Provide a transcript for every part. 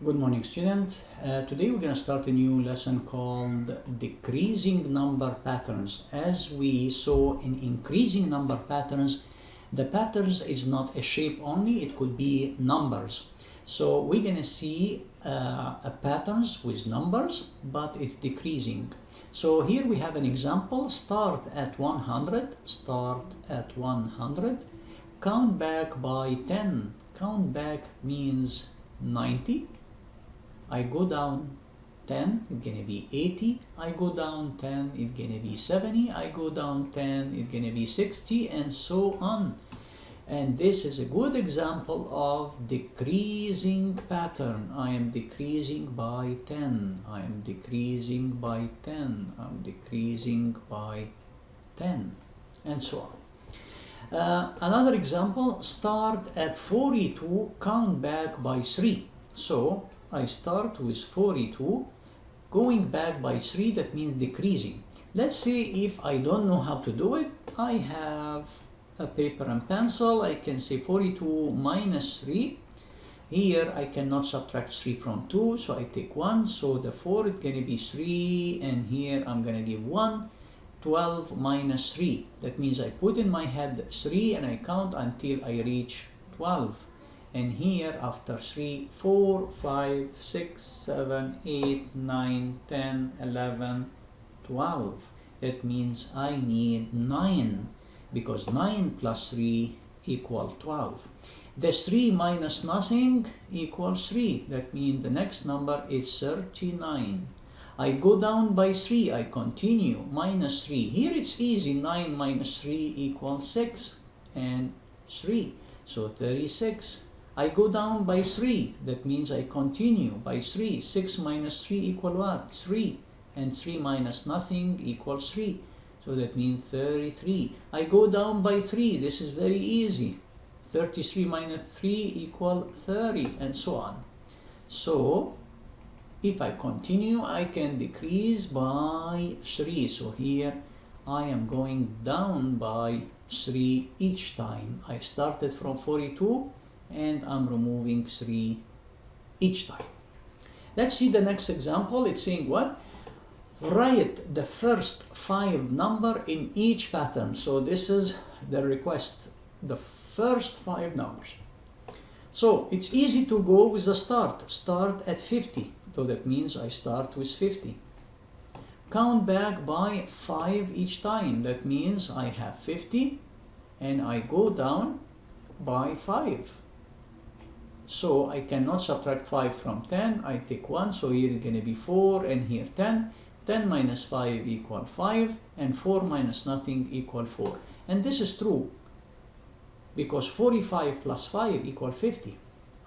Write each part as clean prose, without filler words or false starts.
Good morning, students. Today we're going to start a new lesson called decreasing number patterns. As we saw in increasing number patterns, the patterns is not a shape only, it could be numbers. So we're going to see a patterns with numbers, but it's decreasing. So here we have an example. Start at 100, count back by 10. Count back means 90. I go down 10, it's gonna be 80. I go down 10, it's gonna be 70. I go down 10, it's gonna be 60, and so on. And this is a good example of decreasing pattern. I am decreasing by 10. I am decreasing by 10. I'm decreasing by 10, and so on. Another example, start at 42, count back by 3. So I start with 42, going back by 3, that means decreasing. Let's say if I don't know how to do it, I have a paper and pencil. I can say 42 minus 3. Here I cannot subtract 3 from 2, so I take 1. So the 4 is going to be 3, and here I'm going to give 1. 12 minus 3. That means I put in my head 3 and I count until I reach 12. And here after 3, 4, 5, 6, 7, 8, 9, 10, 11, 12. That means I need 9, because 9 plus 3 equals 12. The 3 minus nothing equals 3. That means the next number is 39. I go down by 3, I continue, minus 3. Here it's easy, 9 minus 3 equals 6 and 3, so 36. I go down by 3, that means I continue by 3. 6 minus 3 equals what? 3. And 3 minus nothing equals 3. So that means 33. I go down by 3, this is very easy. 33 minus 3 equals 30, and so on. So if I continue, I can decrease by 3. So here I am going down by 3 each time. I started from 42 and I'm removing 3 each time. Let's see the next example. It's saying what? Write the first 5 number in each pattern. So this is the request, the first 5 numbers. So it's easy to go with the start. Start at 50. So that means I start with 50. Count back by 5 each time. That means I have 50 and I go down by 5. So I cannot subtract 5 from 10. I take 1, so here it's going to be 4, and here 10. 10 minus 5 equals 5, and 4 minus nothing equals 4. And this is true, because 45 plus 5 equals 50.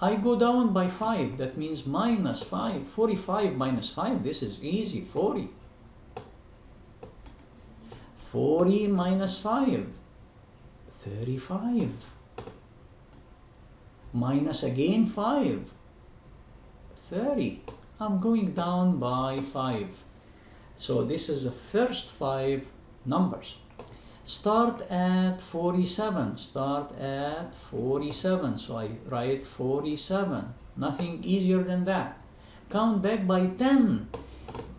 I go down by 5, that means minus 5. 45 minus 5, this is easy, 40. 40 minus 5, 35. Minus again 5, 30. I'm going down by 5. So this is the first 5 numbers. Start at 47. Start at 47. So I write 47. Nothing easier than that. Count back by 10.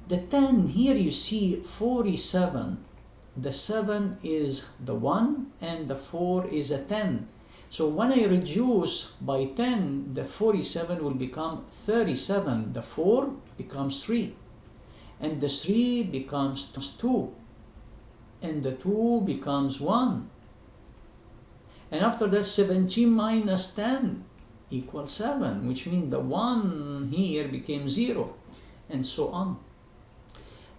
The 10, here you see 47. The 7 is the 1 and the 4 is a 10. So when I reduce by 10, the 47 will become 37. The 4 becomes 3. And the 3 becomes 2. And the 2 becomes 1. And after that, 17 minus 10 equals 7, which means the 1 here became 0, and so on.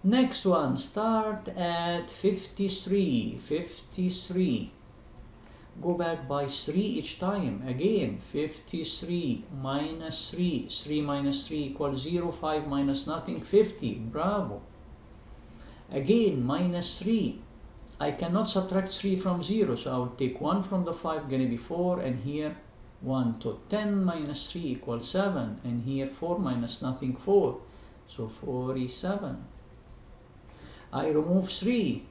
Next one, start at 53. 53. Go back by 3 each time. Again, 53 minus 3. 3 minus 3 equals 0. 5 minus nothing, 50. Bravo. Again, minus 3. I cannot subtract 3 from 0, so I will take 1 from the 5, going to be 4, and here 1. So 10 minus 3 equals 7, and here 4 minus nothing, 4. So 47. I remove 3.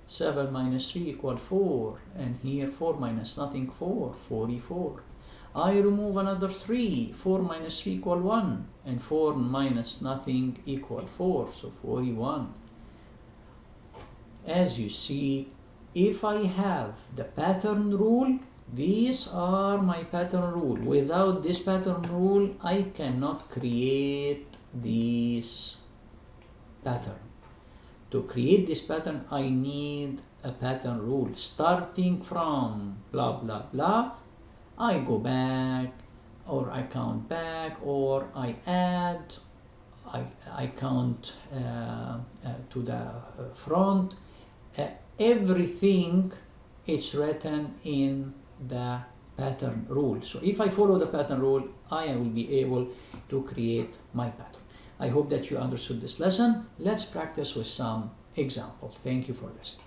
7 minus 3 equals 4, and here 4 minus nothing, 4. 44. I remove another 3. 4 minus 3 equal 1. And 4 minus nothing equal 4. So 41. As you see, if I have the pattern rule, these are my pattern rule. Without this pattern rule, I cannot create this pattern. To create this pattern, I need a pattern rule. Starting from blah, blah, blah, I go back, or I count back, or I add, I count to the front. Everything is written in the pattern rule. So if I follow the pattern rule, I will be able to create my pattern. I hope that you understood this lesson. Let's practice with some examples. Thank you for listening.